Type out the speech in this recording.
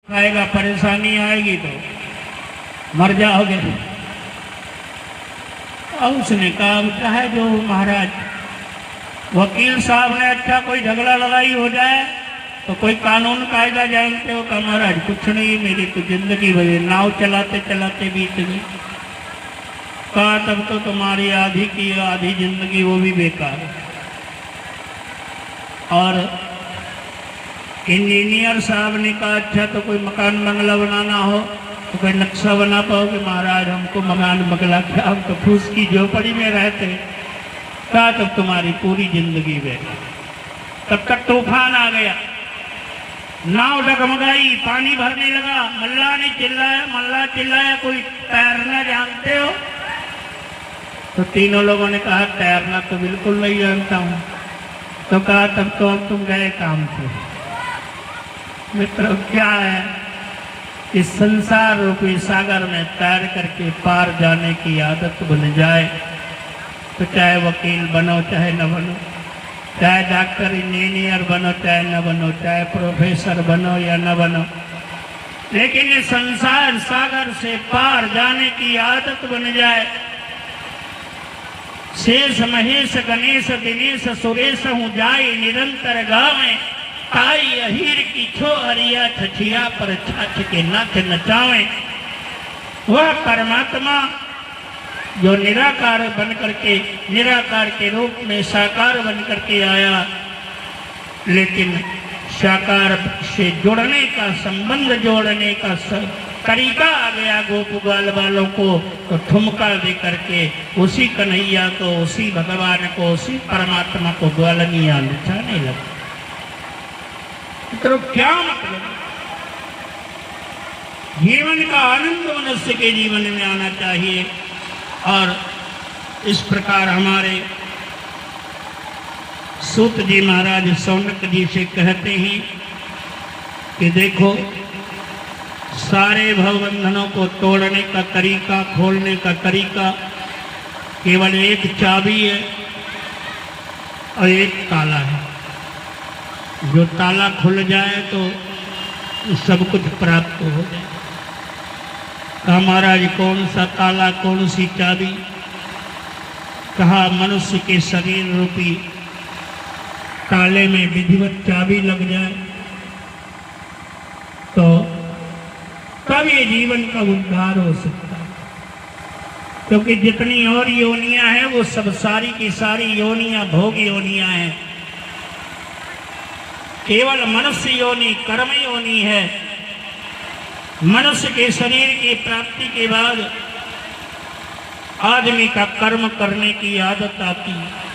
आएगा, परेशानी आएगी तो मर जाओगे। और उसने कहा चाहे जो महाराज, वकील साहब ने अच्छा कोई झगड़ा लड़ाई हो जाए तो कोई कानून कायदा जानते हो? कहा महाराज कुछ नहीं, मेरी तो जिंदगी भरी नाव चलाते चलाते बीत गई। कहा तब तो तुम्हारी आधी की आधी जिंदगी वो भी बेकार है। और इंजीनियर साहब ने कहा अच्छा तो कोई मकान बंगला बनाना हो तो कोई नक्शा बना पाओगे? महाराज हमको मकान बंगला क्या, हम तो फूस की झोपड़ी में रहते। कहा तब तुम्हारी पूरी जिंदगी बेकार। तब तक तूफान आ गया, नाव डगमगाई, पानी भरने लगा। मल्लाह ने चिल्लाया, मल्लाह चिल्लाया कोई तैरना जानते हो? तो तीनों लोगों ने कहा तैरना तो बिल्कुल नहीं जानता हूं। तो कहा तब तो अब तुम गए काम से। मित्रों क्या है, इस संसार रूपी सागर में तैर करके पार जाने की आदत बन जाए तो चाहे वकील बनो चाहे न बनो, चाहे डॉक्टर इंजीनियर बनो चाहे न बनो, चाहे प्रोफेसर बनो या न बनो, लेकिन ये संसार सागर से पार जाने की आदत बन जाए। शेष महेश गणेश दिनेश सुरेश हूँ जाए निरंतर गावे, ताई अहीर की छो हरिया छछिया पर छाछ के नाच नचावे। वह परमात्मा जो निराकार बन करके, निराकार के रूप में साकार बन करके आया, लेकिन साकार से जुड़ने का, संबंध जोड़ने का तरीका आ गया गोप ग्वाल वालों को, तो ठुमका दे करके उसी कन्हैया को, उसी भगवान को, उसी परमात्मा को ग्वालनिया नचाने लगे। तो क्या मतलब, जीवन का आनंद मनुष्य के जीवन में आना चाहिए। और इस प्रकार हमारे सूत जी महाराज सौनक जी से कहते हैं कि देखो सारे भवबंधनों को तोड़ने का तरीका, खोलने का तरीका केवल एक चाबी है और एक ताला है। जो ताला खुल जाए तो सब कुछ प्राप्त हो जाए। कहा महाराज कौन सा ताला, कौन सी चाबी? कहा मनुष्य के शरीर रूपी ताले में विधिवत चाबी लग जाए तो तब ये जीवन का उद्धार हो सकता है। क्योंकि जितनी और योनियां हैं वो सब सारी की सारी योनियां भोग योनियां हैं। केवल मनुष्य योनि कर्म योनि है। मनुष्य के शरीर की प्राप्ति के बाद आदमी का कर्म करने की आदत आती है।